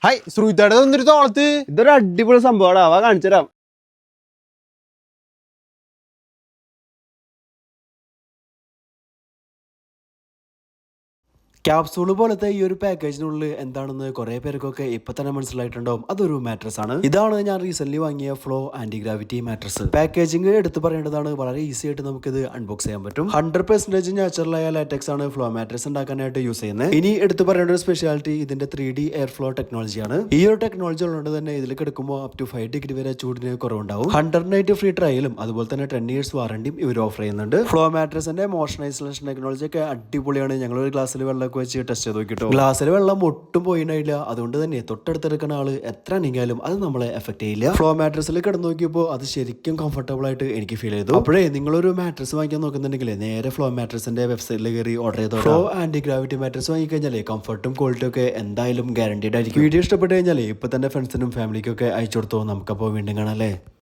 Hi ശ്രുതിയുടെ തന്നിട്ട് തോളത്ത് ഇതൊരു അടിപൊളി സംഭവമാണ്. അവ കാണിച്ചു തരാം. ക്യാപ്സൂള് പോലത്തെ ഈ ഒരു പാക്കേജിനുള്ളിൽ എന്താണെന്ന് കുറെ പേർക്കൊക്കെ ഇപ്പൊ തന്നെ മനസ്സിലായിട്ടുണ്ടാവും. അതൊരു മാട്രസ് ആണ്. ഇതാണ് ഞാൻ റീസെന്റ് വാങ്ങിയ Flo anti gravity mattress. Packaging എടുത്ത് പറയേണ്ടതാണ്. വളരെ ഈസി ആയിട്ട് നമുക്കിത് അൺബോക്സ് ചെയ്യാൻ പറ്റും. 100% നാച്ചുറലായ ലാറ്റക്സ് ആണ് ഫ്ലോ മാട്രസ് ഉണ്ടാക്കാനായിട്ട് യൂസ് ചെയ്യുന്നത്. ഇനി എടുത്ത് പറയേണ്ട ഒരു സ്പെഷ്യാലിറ്റി ഇതിന്റെ 3D എയർ ഫ്ലോ ടെക്നോളജിയാണ്. ഈ ഒരു ടെക്നോളജി ഉള്ളതുകൊണ്ട് തന്നെ ഇതിൽ കിടക്കുമ്പോൾ അപ് ടു 5 ഡിഗ്രി വരെ ചൂടിന് കുറവുണ്ടാവും. 100 നൈറ്റ് ഫ്രീ ട്രയലും അതുപോലെ തന്നെ 10 ഇയേഴ്സ് വാറണ്ടിയും ഇവർ ഓഫർ ചെയ്യുന്നുണ്ട്. ഫ്ലോ മാട്രസിന്റെ മോഷൻ ഐസൊലേഷൻ ടെക്നോളജി ഒക്കെ അടിപൊളിയാണ്. ഞങ്ങൾ ഒരു ഗ്ലാസ്സിൽ വെള്ളം വെച്ച് ടെസ്റ്റ് ചെയ്ത് നോക്കിട്ടോ. ഗ്ലാസ്സിൽ വെള്ളം ഒട്ടും പോയിട്ടില്ല. അതുകൊണ്ട് തന്നെ തൊട്ടടുത്തെടുക്കുന്ന ആള് എത്ര നീങ്ങിയാലും അത് നമ്മളെ എഫക്ട് ചെയ്യില്ല. ഫ്ലോ മാട്രസിൽ കിടന്നു നോക്കിയപ്പോൾ അത് ശരിക്കും കംഫർട്ടബിൾ ആയിട്ട് എനിക്ക് ഫീൽ ചെയ്തു. അപ്പോഴേ നിങ്ങളൊരു മാട്രസ് വാങ്ങിക്കാൻ നോക്കുന്നുണ്ടെങ്കിൽ നേരെ ഫ്ലോ മാട്രസിന്റെ വെബ്സൈറ്റിൽ കയറി ഓർഡർ ചെയ്തോ. ഫ്ലോ ആന്റി ഗ്രാവിറ്റി മാട്രസ് വാങ്ങിക്കഴിഞ്ഞാൽ കംഫർട്ടും ക്വാളിറ്റിയും ഒക്കെ എന്തായാലും ഗ്യാരണ്ടീഡ് ആയിരിക്കും. വീഡിയോ ഇഷ്ടപ്പെട്ട് കഴിഞ്ഞാൽ ഇപ്പൊ തന്നെ ഫ്രണ്ട്സിനും ഫാമിലിക്കും ഒക്കെ അയച്ചു കൊടുത്തോ. നമുക്കപ്പോൾ വീണ്ടും കാണാം അല്ലേ.